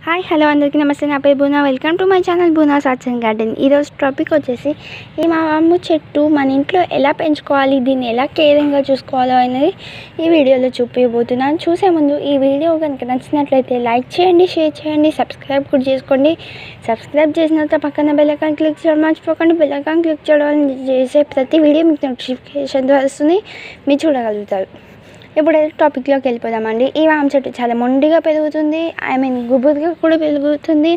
Hi hello అందరికీ నమస్తే. నా పేరు Boona. Welcome to my channel Boona's arts and garden. ఈరోజు టాపిక్ వచ్చేసి ఈ మామిడి చెట్టు మన ఇంట్లో ఎలా పెంచుకోవాలి, దీన్ని ఎలా కేరింగ్గా చూసుకోవాలో అనేది ఈ వీడియోలో చూపించబోతున్నాను. చూసే ముందు ఈ వీడియో కనుక నచ్చినట్లయితే లైక్ చేయండి, షేర్ చేయండి, సబ్స్క్రైబ్ కూడా చేసుకోండి. సబ్స్క్రైబ్ చేసిన తర్వాత పక్కన బెల్ ఐకాన్ క్లిక్ చేయడం మర్చిపోకండి. బెల్ ఐకాన్ క్లిక్ చేయడం చేసే ప్రతి వీడియో మీకు నోటిఫికేషన్ ద్వారా వస్తుంది, మీరు చూడగలుగుతారు. ఇప్పుడు టాపిక్లోకి వెళ్ళిపోదామండి. ఈ మామిడి చెట్టు చాలా మొండిగా పెరుగుతుంది, గుబురుగా కూడా పెరుగుతుంది.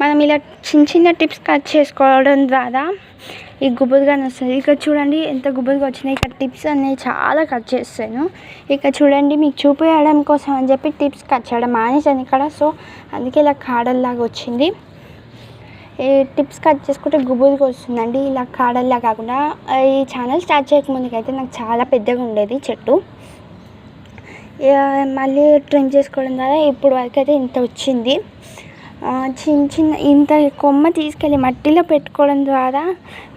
మనం ఇలా చిన్న చిన్న టిప్స్ కట్ చేసుకోవడం ద్వారా ఈ గుబురుగానే వస్తుంది. ఇక్కడ చూడండి ఎంత గుబురుగా వచ్చినాయి. ఇక్కడ టిప్స్ అనేవి చాలా కట్ చేస్తాను. ఇక్కడ చూడండి మీకు చూపించడం కోసం అని చెప్పి టిప్స్ కట్ చేయడం మానేసాను ఇక్కడ. సో అందుకే ఇలా కాడల్లాగా వచ్చింది. ఈ టిప్స్ కట్ చేసుకుంటే గుబురుగా వస్తుందండి, ఇలా కాడల్లా కాకుండా. ఈ ఛానల్ స్టార్ట్ చేయకముందుకైతే నాకు చాలా పెద్దగా ఉండేది చెట్టు. మళ్ళీ ట్రిమ్ చేసుకోవడం ద్వారా ఇప్పుడు వరకు అయితే ఇంత వచ్చింది. చిన్న ఇంత కొమ్మ తీసుకెళ్ళి మట్టిలో పెట్టుకోవడం ద్వారా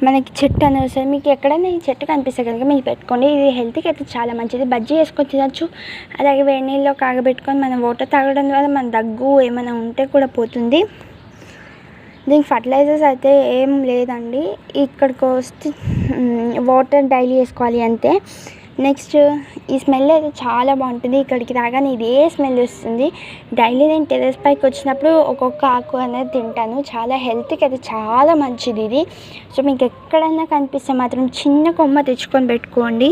మనకి చెట్టు అనేది వస్తుంది. మీకు ఎక్కడైనా ఈ చెట్టు కనిపిస్తే కనుక మీరు పెట్టుకోండి. ఇది హెల్త్కి అయితే చాలా మంచిది. బజ్జీ వేసుకొని తినచ్చు. అలాగే వేడి నీళ్ళలో కాగబెట్టుకొని మనం వాటర్ తాగడం ద్వారా మన దగ్గు ఏమైనా ఉంటే కూడా పోతుంది. దీనికి ఫర్టిలైజర్స్ అయితే ఏం లేదండి. ఇక్కడికి వస్తే వాటర్ డైలీ వేసుకోవాలి అంతే. నెక్స్ట్ ఈ స్మెల్ అయితే చాలా బాగుంటుంది. ఇక్కడికి రాగానే ఇదే స్మెల్ వస్తుంది. డైలీ నేను టెర్రస్ పైకి వచ్చినప్పుడు ఒక్కొక్క ఆకు అనేది తింటాను. చాలా హెల్త్కి అయితే చాలా మంచిది ఇది. సో మీకు ఎక్కడైనా కనిపిస్తే మాత్రం చిన్న కొమ్మ తెచ్చుకొని పెట్టుకోండి.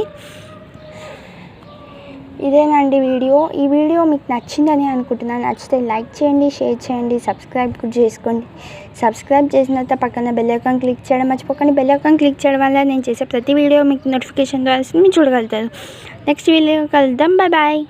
ఇదేనండి వీడియో. ఈ వీడియో మీకు నచ్చిందని అనుకుంటున్నాను. నచ్చితే లైక్ చేయండి, షేర్ చేయండి, సబ్స్క్రైబ్ కూడా చేసుకోండి. సబ్స్క్రైబ్ చేసిన తర్వాత పక్కన బెల్ ఐకాన్ క్లిక్ చేయడం మర్చిపోకండి. బెల్ ఐకాన్ క్లిక్ చేయడం వల్ల నేను చేసే ప్రతి వీడియో మీకు నోటిఫికేషన్ ద్వారా మీరు చూడగలుగుతారు. నెక్స్ట్ వీడియో కలుద్దాం. Bye bye.